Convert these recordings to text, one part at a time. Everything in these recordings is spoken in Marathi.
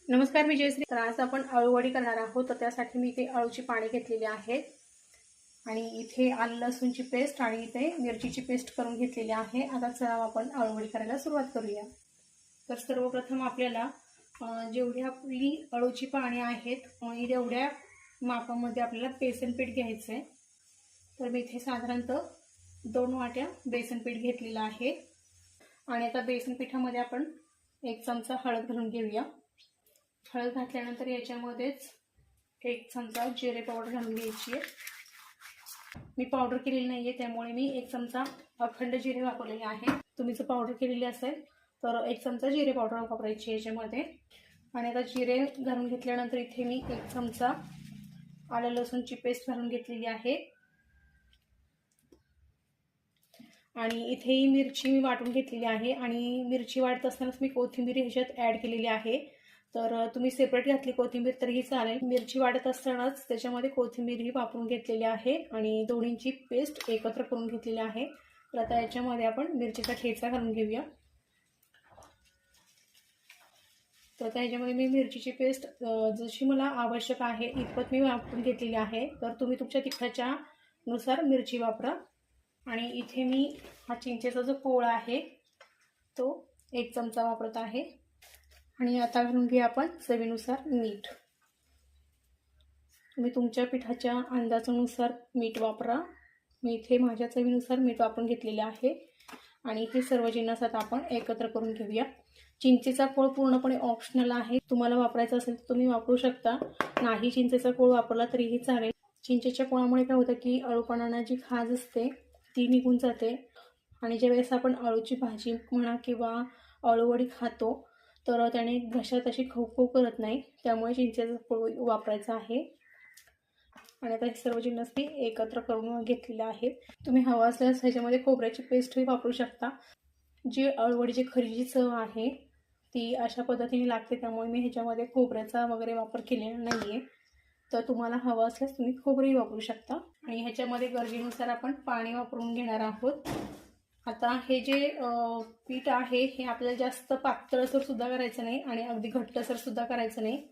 नमस्कार, मी जयश्री. तर आज आपण अळूवडी करणार आहोत. तर त्यासाठी मी इथे अळूची पाने घेतलेली आहेत आणि इथे आलं लसूणची पेस्ट आणि इथे मिरचीची पेस्ट करून घेतलेली आहे. आता चला आपण अळूवडी करायला सुरुवात करूया. तर सर्वप्रथम आपल्याला जेवढी आपली अळूची पाने आहेत तेवढ्या मापामध्ये आपल्याला बेसन पीठ घ्यायचं आहे. तर मी इथे साधारणतः 2 वाट्या बेसन पीठ घेतलेलं आहे आणि आता बेसन पिठामध्ये आपण 1 चमचा हळद घालून घेऊया. हळद घातल्यानंतर याच्यामध्येच 1 चमचा जिरे पावडर घालून घ्यायची आहे. मी पावडर केलेली नाहीये, त्यामुळे मी 1 चमचा अखंड जिरे वापरलेले आहे. तुम्ही जर पावडर केलेली असेल तर 1 चमचा जिरे पावडर वापरायची याच्यामध्ये. आणि आता जिरे घालून घेतल्यानंतर इथे मी 1 चमचा आलं लसूणची पेस्ट घालून घेतलेली आहे आणि इथे मिरची मी वाटून घेतलेली आहे आणि मिरची वाटत असतानाच मी कोथिंबीर ह्याच्यात ॲड केलेली आहे. तर तुम्ही सेपरेट घातली कोथिंबीर तरीही चालेल. मिरची वाटत असतानाच त्याच्यामध्ये कोथिंबीरही वापरून घेतलेली आहे आणि दोन्हींची पेस्ट एकत्र करून घेतलेली आहे. तर आता याच्यामध्ये आपण मिरचीचा ठेचा घालून घेऊया. तर आता ह्याच्यामध्ये मी मिरचीची पेस्ट जशी मला आवश्यक आहे इतपत मी वापरून घेतलेली आहे. तर तुम्ही तुमच्या तिखटाच्या नुसार मिरची वापरा. आणि इथे मी हा चिंचेचा जो कोळ आहे तो 1 चमचा वापरत आहे. आणि आता घालून घेऊया आपण चवीनुसार मीठ. तुम्ही तुमच्या पिठाच्या अंदाजानुसार मीठ वापरा. मी इथे माझ्या चवीनुसार मीठ वापरून घेतलेले आहे आणि हे सर्व जिन्नस आता आपण एकत्र करून घेऊया. चिंचेचा कोळ पूर्णपणे ऑप्शनल आहे. तुम्हाला वापरायचा असेल तर तुम्ही वापरू शकता, नाही चिंचेचा कोळ वापरला तरीही चालेल. चिंचेच्या कोळामुळे काय होतं की अळूपणाला जी खाज असते ती निघून जाते आणि ज्यावेळेस आपण अळूची भाजी म्हणा किंवा अळूवडी खातो तर त्याने घशात अशी खवखव करत नाही, त्यामुळे चिंचेचा कोळ वापरायचा आहे. आणि आता हे सर्व जिन्नस मी एकत्र करून घेतलेले आहे. तुम्ही हवा असल्यास ह्याच्यामध्ये खोबऱ्याची पेस्टही वापरू शकता. जी अळूवडीची खरी जी चव आहे ती अशा पद्धतीने लागते, त्यामुळे मी ह्याच्यामध्ये खोबऱ्याचा वगैरे वापर केलेला नाही आहे. तर तुम्हाला हवं असल्यास तुम्ही खोबरेही वापरू शकता. आणि ह्याच्यामध्ये गरजेनुसार आपण पाणी वापरून घेणार आहोत. आता हे जे पीठ आहे हे आपल्याला जास्त पातळसर सुद्धा करायचं नाही आणि अगदी घट्टसर सुद्धा करायचं नाही.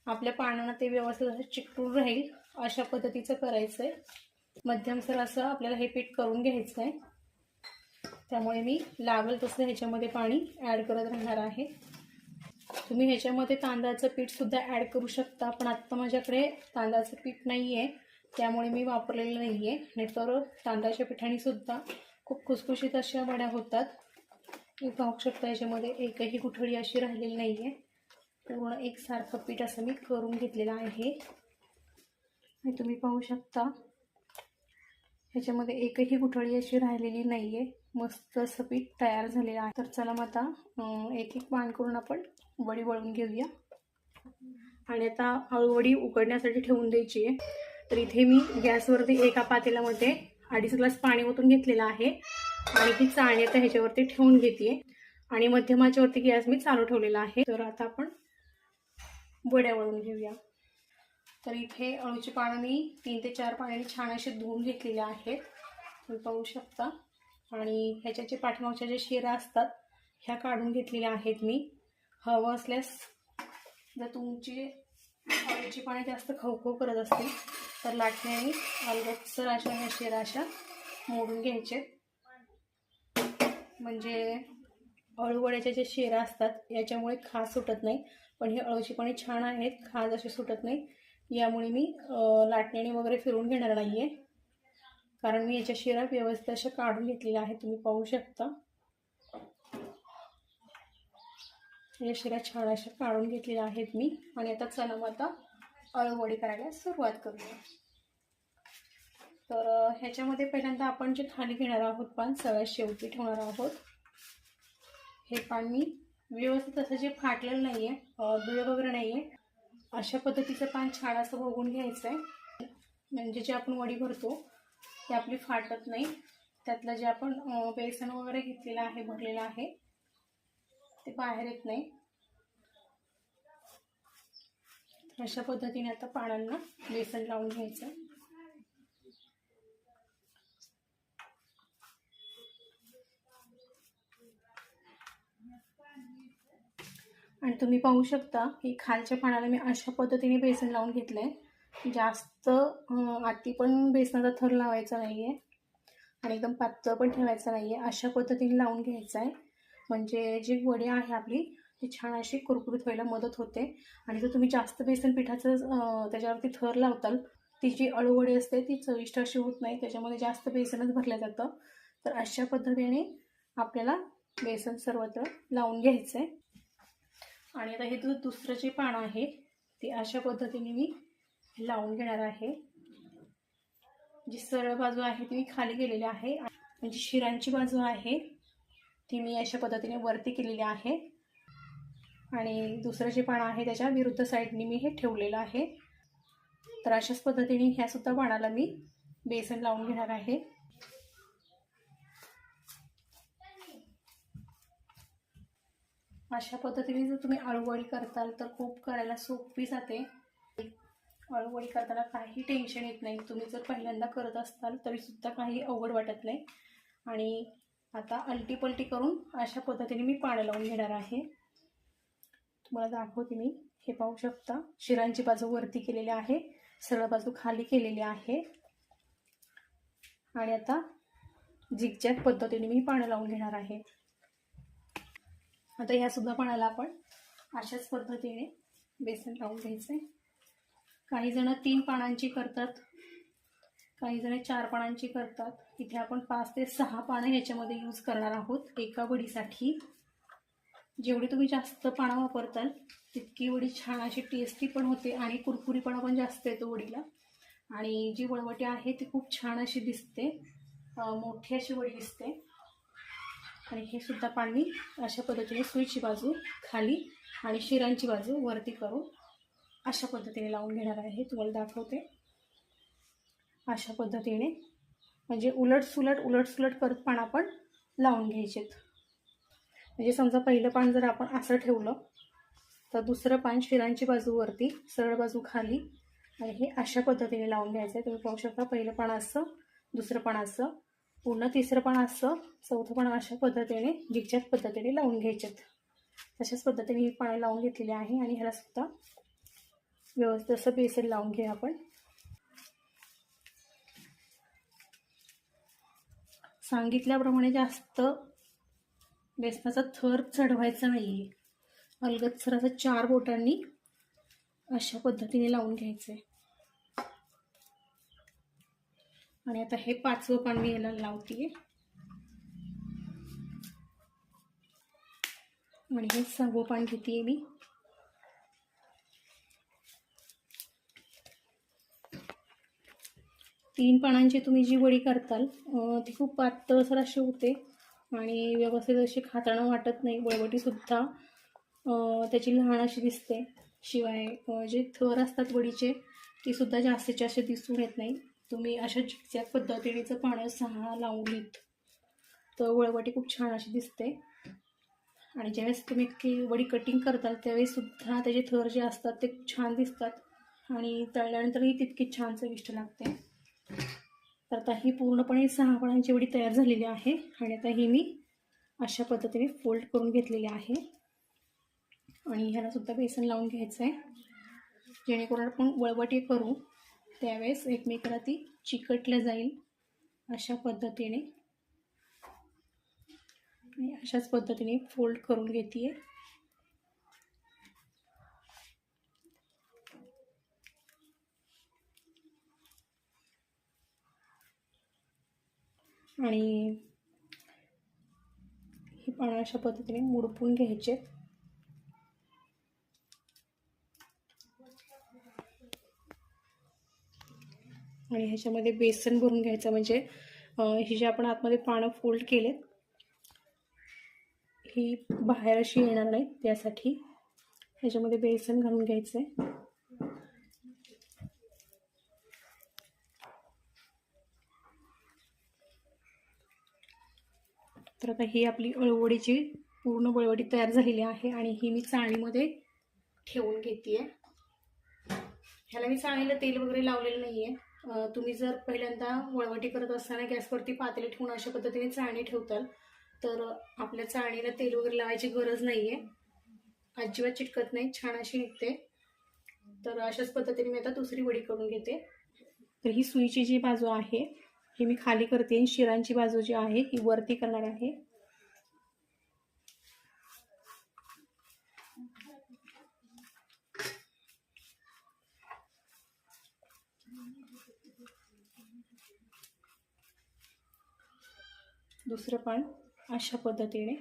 आपल्या पानांना ते व्यवस्थित असं चिकटून राहील अशा पद्धतीचं करायचं आहे. मध्यमसर असं आपल्याला हे पीठ करून घ्यायचं आहे. त्यामुळे मी लागेल तसं ह्याच्यामध्ये पाणी ॲड करत राहणार आहे. तुम्ही ह्याच्यामध्ये तांदळाचं पीठसुद्धा ॲड करू शकता, पण आत्ता माझ्याकडे तांदळाचं पीठ नाही आहे त्यामुळे मी वापरलेलं नाही आहे. नाहीतर तांदळाच्या पिठाने सुद्धा खूप खुसखुशीत अशा वड्या होतात. मी पाहू शकता याच्यामध्ये एकही गुठळी अशी राहिलेली नाही आहे. पूर्ण एकसारखं पीठ असं मी करून घेतलेलं आहे आणि तुम्ही पाहू शकता ह्याच्यामध्ये एकही गुठळी अशी राहिलेली नाही आहे. मस्त असं पीठ तयार झालेलं आहे. तर चला मग आता एक एक पान करून आपण वडी वळून घेऊया. आणि आता अळूवडी उकडण्यासाठी ठेवून द्यायची आहे. तर इथे मी गॅसवरती एका पातेल्यामध्ये 2.5 ग्लास पाणी ओतून घेतलेलं आहे आणि ही चाळणी आता ह्याच्यावरती ठेवून घेते आणि मध्यम आचेवरती गॅस मी चालू ठेवलेला आहे. तर आता आपण वड्या वळून घेऊया. तर इथे अळूची पानं मी 3 ते 4 पाण्याने छान असे धुवून घेतलेले आहेत, तुम्ही पाहू शकता. आणि ह्याच्या जे पाठीमागच्या ज्या शिरा असतात ह्या काढून घेतलेल्या आहेत मी. हवं असल्यास जर तुमची अळूची पाने जास्त खवखव करत असतील तर लाटण्याने अलगदसर अशा ह्या शिरा अशा मोडून घ्यायचे. म्हणजे अळूवड्याच्या ज्या शिरा असतात याच्यामुळे खाज सुटत नाही, पण हे अळूची पाने छान आहेत, खाज अशी सुटत नाही. यामुळे मी लाटण्याने वगैरे फिरवून घेणार नाही आहे, कारण मी याच्या शिरा व्यवस्थित अशा काढून घेतलेल्या आहेत, तुम्ही पाहू शकता. या शिरा छान अशा काढून ठेवलेल्या आहेत मी. आणि आता चला मग आता अळूवडी करायला सुरुवात करूया. तर ह्याच्यामध्ये पहिल्यांदा आपण जे खाली घेणार आहोत पान सगळ्यात शेवटी ठेवणार आहोत. हे पान मी व्यवस्थित असं जे फाटलेलं नाही आहे, बिळ वगैरे नाही आहे, अशा पद्धतीचं पान छान असं बघून घ्यायचं आहे. म्हणजे जे आपण वडी भरतो ते आपली फाटत नाही. त्यातलं जे आपण बेसन वगैरे घेतलेलं आहे, भरलेलं आहे, ते बाहेर येत नाही. अशा पद्धतीने आता पानांना बेसन लावून घ्यायचं. आणि तुम्ही पाहू शकता की खालच्या पानाला मी अशा पद्धतीने बेसन लावून घेतलं आहे. जास्त आती पण बेसनाचा थर लावायचा नाही आहे आणि एकदम पातळ पण ठेवायचं नाही आहे. अशा पद्धतीने लावून घ्यायचं आहे, म्हणजे जी वडी आहे आपली ती छान अशी कुरकुरीत व्हायला मदत होते. आणि जर तुम्ही जास्त बेसन पिठाचं त्याच्यावरती थर लावताल, ती जी अळूवडी असते ती चविष्ट अशी होत नाही, त्याच्यामध्ये जास्त बेसनच भरलं जातं. तर अशा पद्धतीने आपल्याला बेसन सर्वत्र लावून घ्यायचं आहे. आणि आता हे दुसरं जे पान आहे ते अशा पद्धतीने मी लावून घेणार आहे. जी सरळ बाजू आहे ती मी खाली केलेली आहे, म्हणजे शिरांची बाजू आहे ती मी अशा पद्धतीने वरती केलेली आहे. आणि दुसरं जे पान आहे त्याच्या विरुद्ध साईडने मी हे ठेवलेलं आहे. तर अशाच पद्धतीने ह्या सुद्धा पानाला मी बेसन लावून घेणार आहे. अशा पद्धतीने जर तुम्ही अळूवडी करताल तर खूप करायला सोपी जाते. अळूवडी करताना काही टेन्शन येत नाही. तुम्ही जर पहिल्यांदा करत असताल तरी सुद्धा काही अवघड वाटत नाही. आणि आता अलटी पलटी करून अशा पद्धतीने मी पानं लावून घेणार आहे. तुम्हाला दाखवते मी. हे पाहू शकता, शिरांची बाजू वरती केलेली आहे, सरळ बाजू खाली केलेली आहे. आणि आता झिगझॅग पद्धतीने मी पानं लावून घेणार आहे. आता ह्या सुद्धा पानाला आपण अशाच पद्धतीने बेसन लावून घ्यायचे. काही जण 3 पानांची करतात, काही जण 4 पानांची करतात. इथे आपण 5 ते 6 पानं ह्याच्यामध्ये यूज करणार आहोत एका वडीसाठी. जेवढी तुम्ही जास्त पानं वापरताल तितकी वडी छान अशी टेस्टी पण होते आणि कुरकुरीपणा पण जास्त येतो वडीला. आणि जी वळवटी आहे ती खूप छान अशी दिसते, मोठी अशी वडी दिसते. आणि हे सुद्धा पान मी अशा पद्धतीने सुईची बाजू खाली आणि शिरांची बाजू वरती करून अशा पद्धतीने लावून घेणार आहे. तुम्हाला दाखवते. अशा पद्धतीने म्हणजे उलट सुलट करत पान आपण लावून घ्यायचेत. म्हणजे समजा पहिलं पान जर आपण असं ठेवलं तर दुसरं पान शिरांची बाजू वरती, सरळ बाजू खाली, आणि हे अशा पद्धतीने लावून घ्यायचं आहे. तुम्ही पाहू शकता, पहिलं पान असं, दुसरं पान असं, पुन्हा तिसरं पान असं, चौथं पान अशा पद्धतीने झिगझॅग पद्धतीने लावून घ्यायचेत. तशाच पद्धतीने ही पानं लावून घेतलेली आहे. आणि ह्याला सुद्धा व्यवस्थित असं बेसन लावून घेऊ आपण. सांगितल्याप्रमाणे जास्त बेसनाचा थर चढवायचा नाही, अलगदसर असं 4 बोटांनी अशा पद्धतीने लावून घ्यायचे. आणि आता हे 5वं पान मी याला लावते. आणि हे 6वं पान घेते मी. तीन पानांची तुम्ही जी वडी करताल ती खूप पातळसर अशी होते आणि व्यवस्थित अशी खाताना वाटत नाही. वळवटीसुद्धा त्याची लहान अशी दिसते. शिवाय जे थर असतात वडीचे ती सुद्धा जास्तीत जास्त दिसून येत नाही. तुम्ही अशा झिगझॅग पद्धतीने जर पानं 6 लावलीत तर वळवटी खूप छान अशी दिसते. आणि ज्यावेळेस तुम्ही ती वडी कटिंग करताल त्यावेळेस सुद्धा त्याचे थर जे असतात ते छान दिसतात आणि तळल्यानंतरही तितकीच छान चविष्ट लागते. तर आता ही पूर्णपणे 6 पानांची वडी तयार झालेली आहे. आणि आता ही मी अशा पद्धतीने फोल्ड करून घेतलेली आहे. आणि ह्याला सुद्धा बेसन लावून घ्यायचं आहे, जेणेकरून आपण वळवटी करू त्यावेळेस एकमेकाला ती चिकटल्या जाईल अशा पद्धतीने. आणि अशाच पद्धतीने फोल्ड करून घेते. आणि ही पानं अशा पद्धतीने मुडपून घ्यायचे. आणि ह्याच्यामध्ये बेसन भरून घ्यायचं, म्हणजे ही जी आपण आतमध्ये पानं फोल्ड केलेत ही बाहेर अशी येणार नाही त्यासाठी ह्याच्यामध्ये बेसन घालून घ्यायचं आहे. तर आता ही आपली अळूवडीची पूर्ण वळवटी तयार झालेली आहे. आणि ही मी चाळणीमध्ये ठेवून घेते. ह्याला मी चाळणीला तेल वगैरे लावलेलं नाही आहे. तुम्ही जर पहिल्यांदा वळवटी करत असताना गॅसवरती पातेले ठेवून अशा पद्धतीने चाळणी ठेवताल तर आपल्या चाळणीला तेल वगैरे लावायची गरज नाही आहे. अजिबात चिटकत नाही, छान अशी निघते. तर अशाच पद्धतीने मी आता दुसरी वडी करून घेते. तर ही सुईची जी बाजू आहे ही मी खाली करते, शिरांची बाजू जी आहे ही वरती करणार आहे. दुसरं पण अशा पद्धतीने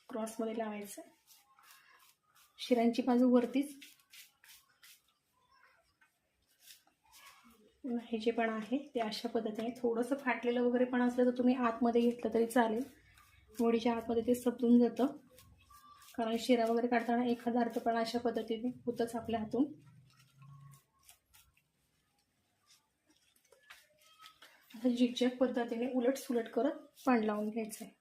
क्रॉसमध्ये लावायचं. शिरांची बाजू वरतीच. हे जे पण आहे ते अशा पद्धतीने थोडंसं फाटलेलं वगैरे पण असलं तर तुम्ही आतमध्ये घेतलं तरी चालेल. वडीच्या आतमध्ये ते समजून जातं, कारण शिरा वगैरे काढताना एखादा अर्थ पण अशा पद्धतीने होतच आपल्या हातून. आता झिगझॅग पद्धतीने उलट सुलट करत पाण लावून घ्यायचं आहे.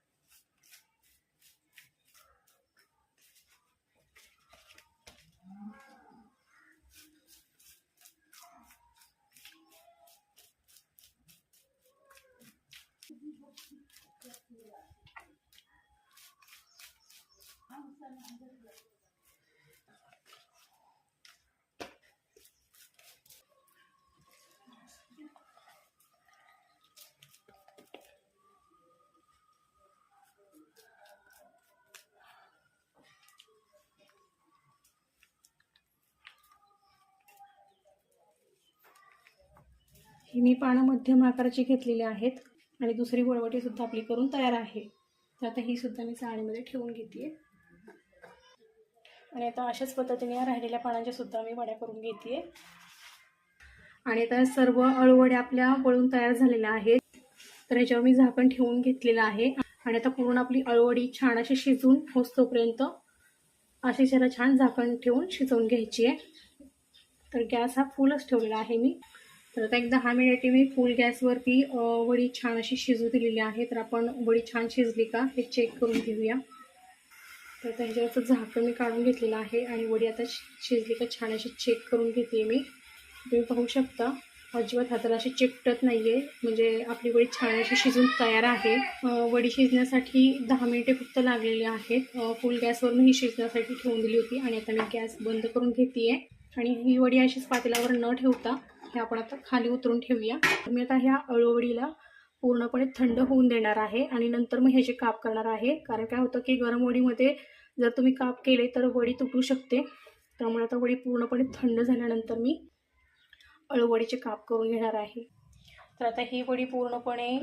ही मी पानं मध्यम आकाराची घेतलेली आहेत आणि दुसरी वळवटी सुद्धा आपली करून तयार आहे. तर आता ही सुद्धा मी चाळणीमध्ये ठेवून घेते. आणि आता अशाच पद्धतीने या राहिलेल्या पानांच्या सुद्धा मी वड्या करून घेते. आणि आता सर्व अळूवड्या आपल्या वळून तयार झालेल्या आहेत. तर याच्यावर मी झाकण ठेवून घेतलेलं आहे. आणि आता पूर्ण आपली अळूवडी छान अशी शिजून होतोपर्यंत अशी त्याला छान झाकण ठेवून शिजवून घ्यायची आहे. तर गॅस हा फुलच ठेवलेला आहे मी. तर आता एक 10 मिनिटे मी फुल गॅसवरती वडी छान अशी शिजू दिलेली आहे. तर आपण वडी छान शिजली का हे चेक करून घेऊया. तर त्याच्यावरचं झाकण मी काढून घेतलेलं आहे आणि वडी आता शिजली का छान अशी चेक करून घेते मी. तुम्ही पाहू शकता अजिबात हाताला अशी चिकटत नाही आहे, म्हणजे आपली वडी छान अशी शिजून तयार आहे. वडी शिजण्यासाठी 10 मिनिटे फक्त लागलेली आहेत. फुल गॅसवर मी ही शिजण्यासाठी ठेवून दिली होती. आणि आता मी गॅस बंद करून घेते आहे. आणि ही वडी अशीच पातेल्यावर न ठेवता हे आपण आता खाली उतरून ठेवूया. मी आता ह्या अळूवडीला पूर्णपणे थंड होऊन देणार आहे आणि नंतर मग ह्याचे काप करणार आहे. कारण काय होतं की गरम वडीमध्ये जर तुम्ही काप केले तर वडी तुटू शकते. त्यामुळे आता वडी पूर्णपणे थंड झाल्यानंतर मी अळूवडीचे काप करून घेणार आहे. तर आता ही वडी पूर्णपणे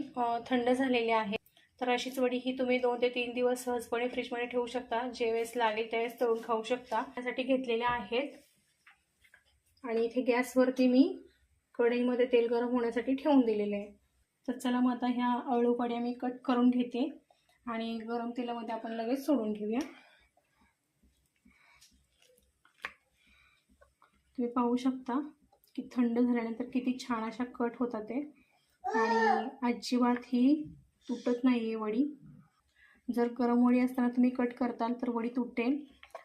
थंड झालेली आहे. तर अशीच वडी ही तुम्ही 2 ते 3 दिवस सहजपणे फ्रीजमध्ये ठेवू शकता. ज्यावेळेस लागेल त्यावेळेस तळून खाऊ शकता. त्यासाठी घेतलेल्या आहेत. आणि इथे गॅसवरती मी कढईमध्ये तेल गरम होण्यासाठी ठेवून दिलेले आहे. तर चला मग आता ह्या अळूवड्या मी कट करून घेते आणि गरम तेलामध्ये आपण लगेच सोडून घेऊया. तुम्ही पाहू शकता की थंड झाल्यानंतर किती छान अशा कट होतात ते. आणि अजिबात ही तुटत नाही आहे वडी. जर गरम वडी असताना तुम्ही कट करताल तर वडी तुटेल.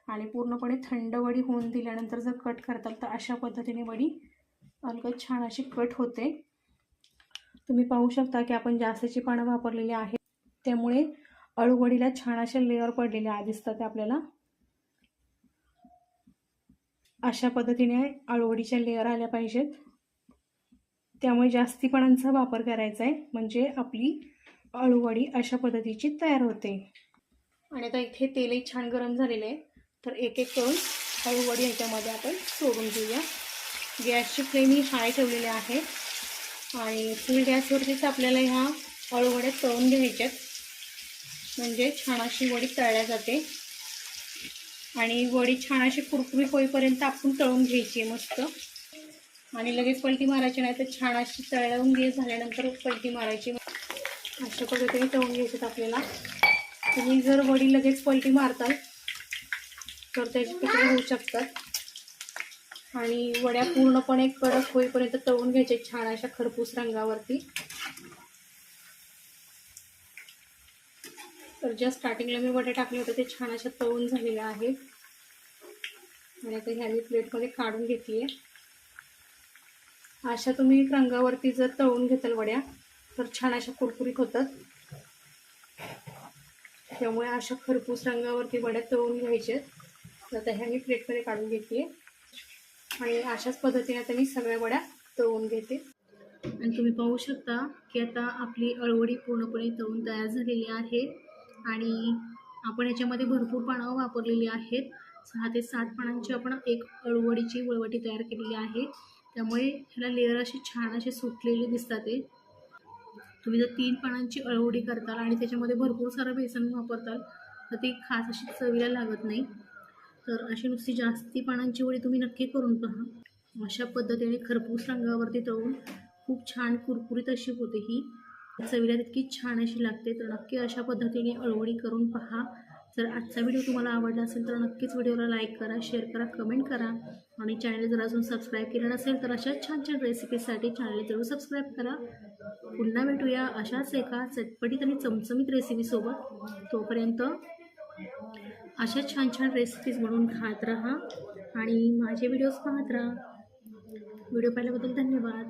आणि पूर्णपणे थंड वडी होऊन दिल्यानंतर जर कट करताल तर अशा पद्धतीने वडी अलगद छान अशी कट होते. तुम्ही पाहू शकता की आपण जास्तीची पानं वापरलेली आहेत, त्यामुळे अळूवडीला छान अशा लेअर पडलेल्या दिसतात आपल्याला. अशा पद्धतीने अळूवडीच्या लेअर आल्या पाहिजेत. त्यामुळे जास्ती पानांचा वापर करायचा आहे, म्हणजे आपली अळूवडी अशा पद्धतीची तयार होते. आणि आता इथे तेलही छान गरम झालेलं आहे. तर एक एक करून अळूवडी ह्याच्यामध्ये आपण सोडून घेऊया. गॅसची फ्लेम ही हाय ठेवलेली आहे आणि फुल गॅसवरतीच आपल्याला ह्या अळूवड्या तळून घ्यायच्यात, म्हणजे छान अशी वडी तळल्या जाते. आणि वडी छान अशी कुरकुरीत होईपर्यंत आपण तळून घ्यायची मस्त. आणि लगेच पलटी मारायची नाही, तर छान अशी तळून झाल्यानंतर पलटी मारायची. अशा पद्धतीने तळून घ्यायच्यात आपल्याला. तुम्ही जर वडी लगेच पलटी मारताल तर त्याचे तुकडे होऊ शकतात. आणि वड्या पूर्णपणे कडक होईपर्यंत तळून घ्यायचे छान अशा खरपूस रंगावरती. तर ज्या स्टार्टिंगला मी वडे टाकले होते ते छान अशा तळून झालेल्या आहेत. आणि आता ह्या मी प्लेटमध्ये काढून घेते. अशा तुम्ही रंगावरती जर तळून घेताल वड्या तर छान अशा कुरकुरीत होतात. त्यामुळे अशा खरपूस रंगावरती वड्या तळून घ्यायच्यात. तर आता ह्या मी प्लेटमध्ये काढून घेते आणि अशाच पद्धतीने आता मी सगळ्या वड्या तळून घेते. आणि तुम्ही पाहू शकता की आता आपली अळवडी पूर्णपणे तळून तयार झालेली आहे आणि आपण याच्यामध्ये भरपूर पानं वापरलेली आहेत. 6 ते 7 पानांची आपण एक अळवडीची वळवटी तयार केलेली आहे. त्यामुळे ह्याला लेअर असे छान असे सुटलेले दिसतात. ते तुम्ही जर 3 पानांची अळवडी करताल आणि त्याच्यामध्ये भरपूर सारं बेसन वापरताल तर ती खास अशी चवीला लागत नाही. तर अशी नुसती जास्ती पानांची वडी तुम्ही नक्की करून पहा. अशा पद्धतीने खरपूस रंगावरती तळून खूप छान कुरकुरीत अशी होते ही. चवीला तितकी छान अशी लागते. तर नक्की अशा पद्धतीने अळवडी करून पहा. जर आजचा व्हिडिओ तुम्हाला आवडला असेल तर नक्कीच व्हिडिओला लाईक करा, शेअर करा, कमेंट करा आणि चॅनल जर अजून सबस्क्राईब केलं नसेल तर अशा छान छान रेसिपीसाठी चॅनल जरूर सबस्क्राईब करा. पुन्हा भेटूया अशाच एका चटपटीत आणि चमचमीत रेसिपीसोबत. तोपर्यंत अशा छान छान रेसिपीज बनवून खात राहा आणि माझे व्हिडिओज पाहत राहा. व्हिडिओ पाहिल्याबद्दल धन्यवाद.